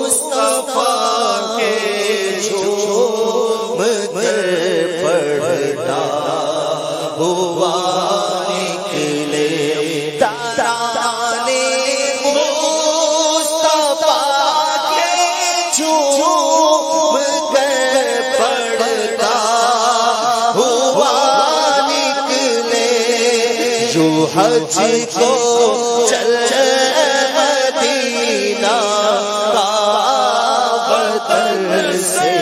مصطفیٰ کے جھوم کر پڑھتا ہوا نکلے ترانے مصطفیٰ کے جھوم کر پڑھتا ہوا نکلے جو حج کو چل مدینہ کا وطن سے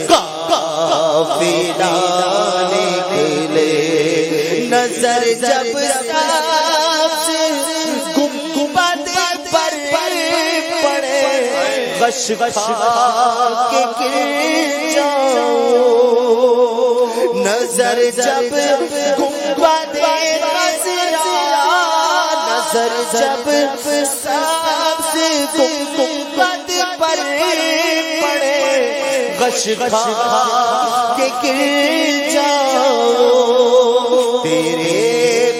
قافلہ نکلے نظر جب سبز گنبد پر پڑے غش کے گر جاؤں نظر جب گنبد نظر جب سبز گنبد پر پڑے غش کے گر جاؤں تیرے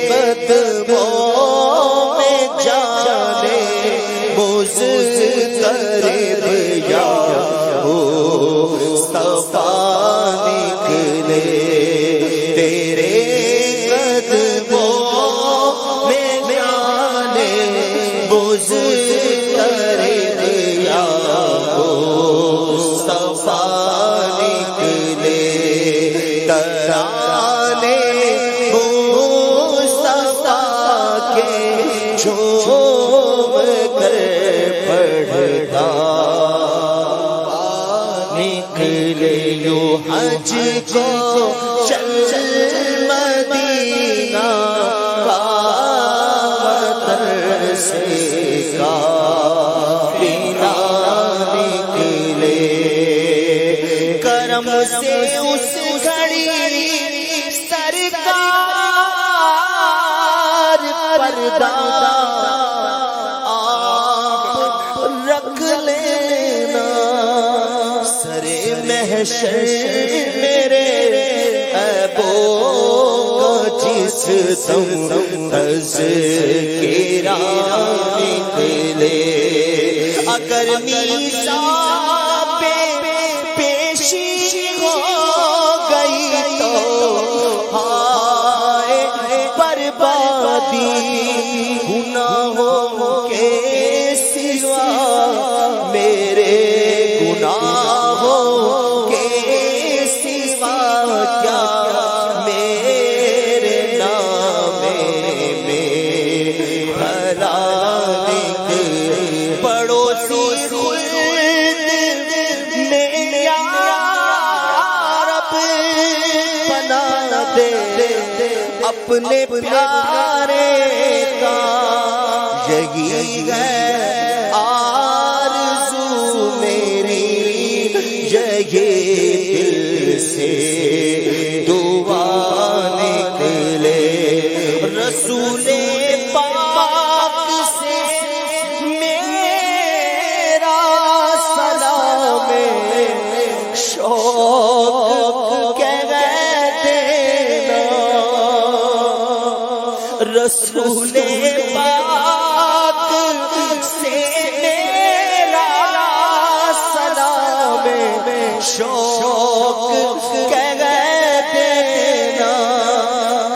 قدموں میں جانے مضطرب یا مصطفیٰ نکلے تیرے قدموں میں جانے مضطرب یا مصطفیٰ نکلے ترانے مصطفیٰ کے جھوم کر پڑھتا نکلے یوں حج کو چل مدینہ کا وطن سے قافلہ نکلے کرم سے اس گھڑی سرکار پردہ آپ رکھ لینا سرے محشر میرے عیبوں کا جس دم تذکرہ نکلے اگر میزان پہ پیشی ہو گئی تو ہائے بربادی گناہوں کے سوا میرے گناہوں کے سوا کیا میرے نام میں بھلا نکلے پڑوسی خلد میں یا رب بنا دے اپنے پیارے کا یہی ہے آرزو میری یہی دل سے دعا نکلے رسول پاک سے میرا سلام شوق کہہ دینا رسول پاک سے میرا سلام شوق کہہ دینا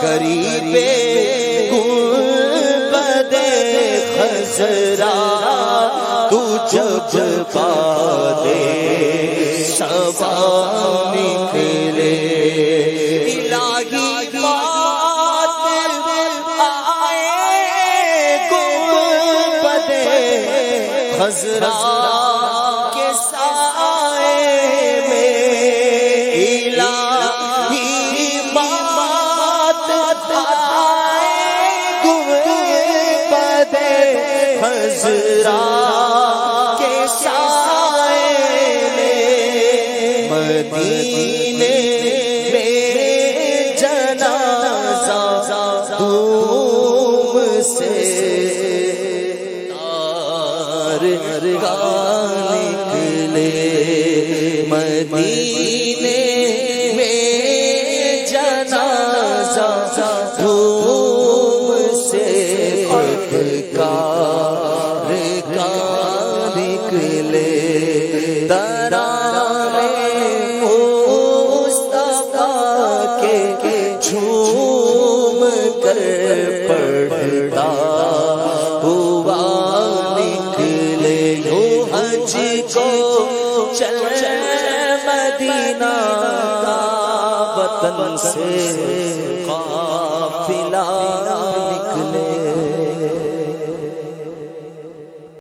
قریب گنبد خضرا تو جب پا دے صبا نکلے الہی بات آئے گنبد خضرا کے سائے میں الہی بات آئے گنبد خضرا کے سائے میں مدینے میں جنازہ دھوم سے تار کا نکلے مدینے میں جنازہ دھوم سے خود کا نکلے کر پڑھتا ہوا نکلے یوں حج کو چل مدینہ کا وطن سے قافلہ نکلے